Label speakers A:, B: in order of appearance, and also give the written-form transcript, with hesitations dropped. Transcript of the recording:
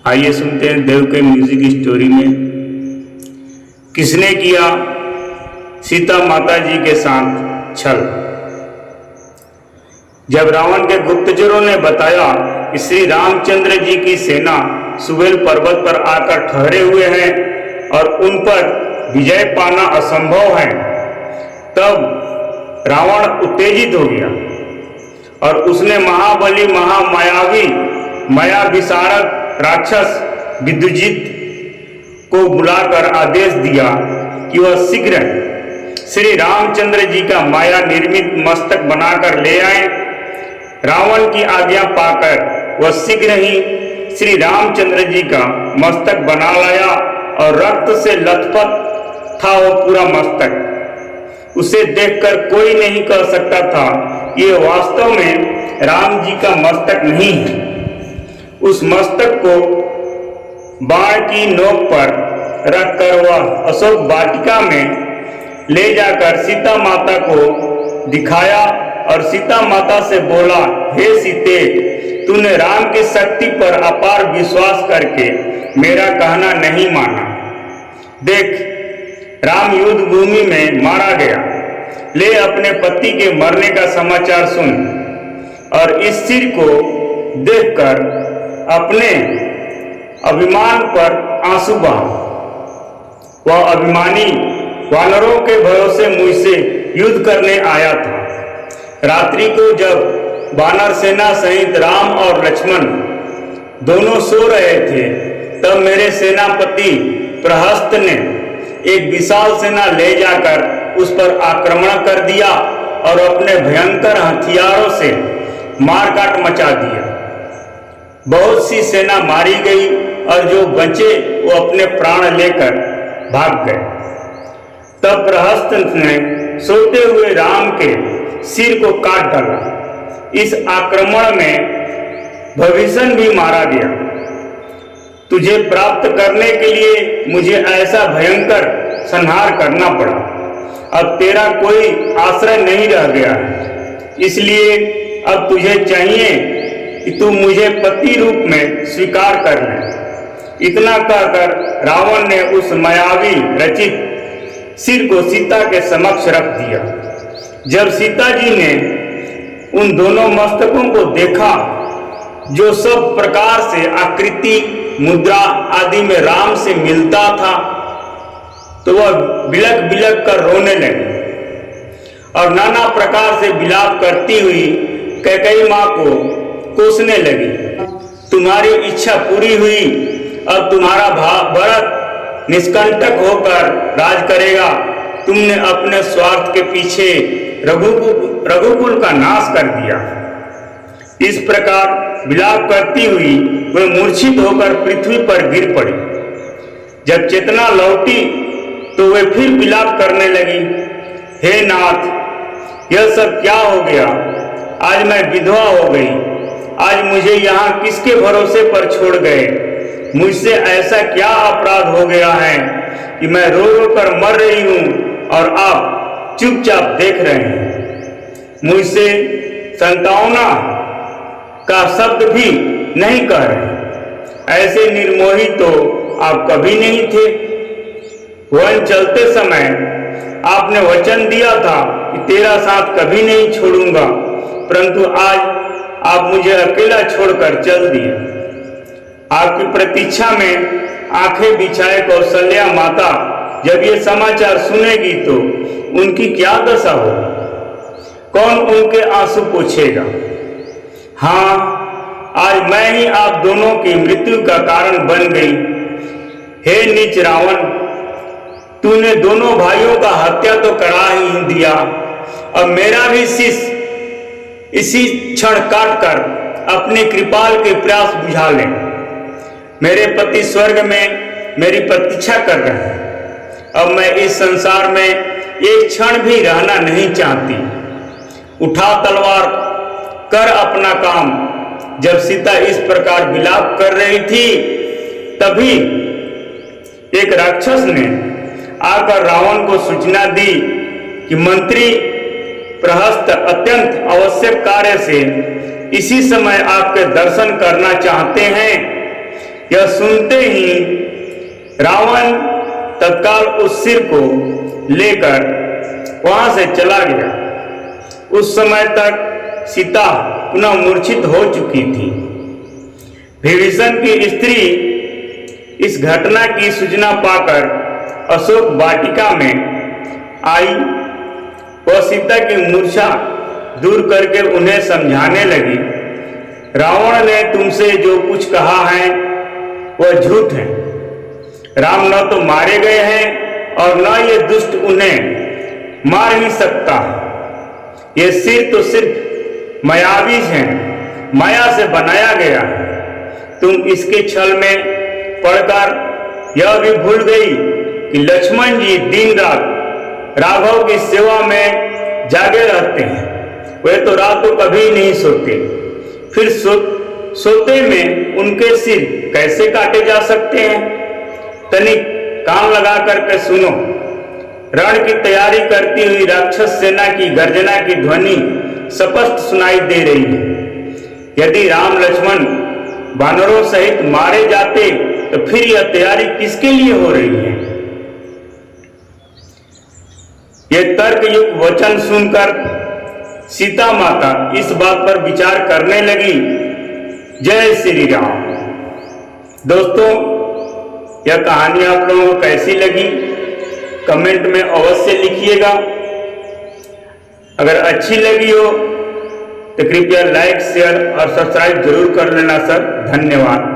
A: आइए सुनते हैं देव के म्यूजिक स्टोरी में किसने किया सीता माता जी के साथ छल। जब रावण के गुप्तचरों ने बताया कि श्री रामचंद्र जी की सेना सुबेल पर्वत पर आकर ठहरे हुए हैं और उन पर विजय पाना असंभव है, तब रावण उत्तेजित हो गया और उसने महाबली महामायावी माया विशारद राक्षस विद्युजित को बुलाकर आदेश दिया कि वह शीघ्र श्री रामचंद्र जी का माया निर्मित मस्तक बनाकर ले आए। रावण की आज्ञा पाकर वह शीघ्र ही श्री रामचंद्र जी का मस्तक बना लाया और रक्त से लथपथ था वो पूरा मस्तक। उसे देखकर कोई नहीं कह सकता था ये वास्तव में राम जी का मस्तक नहीं है। उस मस्तक को बाण की नोक पर रखकर वह अशोक वाटिका में ले जाकर सीता माता को दिखाया और सीता माता से बोला, हे सीते, तूने राम की शक्ति पर अपार विश्वास करके मेरा कहना नहीं माना। देख, राम युद्ध भूमि में मारा गया। ले अपने पति के मरने का समाचार सुन और इस सिर को देखकर अपने अभिमान पर आंसू बहा। वह अभिमानी वानरों के भरोसे मुझसे युद्ध करने आया था। रात्रि को जब वानर सेना सहित राम और लक्ष्मण दोनों सो रहे थे, तब मेरे सेनापति प्रहस्त ने एक विशाल सेना ले जाकर उस पर आक्रमण कर दिया और अपने भयंकर हथियारों से मारकाट मचा दिया। बहुत सी सेना मारी गई और जो बचे वो अपने प्राण लेकर भाग गए। तब प्रहस्त ने सोते हुए राम के सिर को काट डाला। इस आक्रमण में भविष्ण भी मारा गया। तुझे प्राप्त करने के लिए मुझे ऐसा भयंकर संहार करना पड़ा। अब तेरा कोई आश्रय नहीं रह गया है, इसलिए अब तुझे चाहिए कि तू मुझे पति रूप में स्वीकार कर ले। इतना कहकर रावण ने उस मायावी रचित सिर को सीता के समक्ष रख दिया। जब सीता जी ने उन दोनों मस्तकों को देखा जो सब प्रकार से आकृति मुद्रा आदि में राम से मिलता था, तो वह बिलक बिलक कर रोने लगी और नाना प्रकार से विलाप करती हुई कैकेयी माँ को कोसने लगी। तुम्हारी इच्छा पूरी हुई, अब तुम्हारा भरत निष्कंटक होकर राज करेगा। तुमने अपने स्वार्थ के पीछे रघुकुल का नाश कर दिया। इस प्रकार विलाप करती हुई वह मूर्छित होकर पृथ्वी पर गिर पड़ी। जब चेतना लौटी तो वे फिर विलाप करने लगी, हे नाथ, यह सब क्या हो गया? आज मैं विधवा हो गई। आज मुझे यहाँ किसके भरोसे पर छोड़ गए? मुझसे ऐसा क्या अपराध हो गया है कि मैं रो रो कर मर रही हूँ और आप चुपचाप देख रहे हैं। मुझसे संतावना का शब्द भी नहीं कह रहे। ऐसे निर्मोही तो आप कभी नहीं थे। वन चलते समय आपने वचन दिया था कि तेरा साथ कभी नहीं छोड़ूंगा, परंतु आज आप मुझे अकेला छोड़कर चल दिए। आपकी प्रतीक्षा में आंखें बिछाए कौशल्या माता जब ये समाचार सुनेगी तो उनकी क्या दशा होगी? कौन उनके आंसू पोंछेगा? हाँ, आज मैं ही आप दोनों की मृत्यु का कारण बन गई। हे नीच रावण, तूने दोनों भाइयों का हत्या तो करा ही दिया, अब मेरा भी शीश इसी क्षण काट कर अपने कृपाल के प्रयास बुझा ले। मेरे पति स्वर्ग में मेरी प्रतीक्षा कर रहे हैं। अब मैं इस संसार में एक क्षण भी रहना नहीं चाहती। उठा तलवार, कर अपना काम। जब सीता इस प्रकार विलाप कर रही थी, तभी एक राक्षस ने आकर रावण को सूचना दी कि मंत्री प्रहस्त अत्यंत आवश्यक कार्य से इसी समय आपके दर्शन करना चाहते हैं। यह सुनते ही रावण तत्काल उस सिर को लेकर वहां से चला गया। उस समय तक सीता पुनः मूर्छित हो चुकी थी। विभीषण की स्त्री इस घटना की सूचना पाकर अशोक वाटिका में आई। वह सीता की मूर्छा दूर करके उन्हें समझाने लगी, रावण ने तुमसे जो कुछ कहा है वह झूठ है। राम न तो मारे गए हैं और न ये दुष्ट उन्हें मार ही सकता है। ये सिर तो सिर्फ मायावी है, माया से बनाया गया है। तुम इसके छल में पड़कर यह भी भूल गई कि लक्ष्मण जी दिन रात राघव की सेवा में जागे रहते हैं। वे तो रात को कभी नहीं सोते, फिर सोते में उनके सिर कैसे काटे जा सकते हैं? तनिक कान लगा करके सुनो। रण की तैयारी करती हुई राक्षस सेना की गर्जना की ध्वनि स्पष्ट सुनाई दे रही है। यदि राम लक्ष्मण वानरों सहित मारे जाते तो फिर यह तैयारी किसके लिए हो रही है? यह तर्कयुक्त वचन सुनकर सीता माता इस बात पर विचार करने लगी। जय श्री राम। दोस्तों, यह कहानी आप लोगों को कैसी लगी कमेंट में अवश्य लिखिएगा। अगर अच्छी लगी हो तो कृपया लाइक, शेयर और सब्सक्राइब जरूर कर लेना सर। धन्यवाद।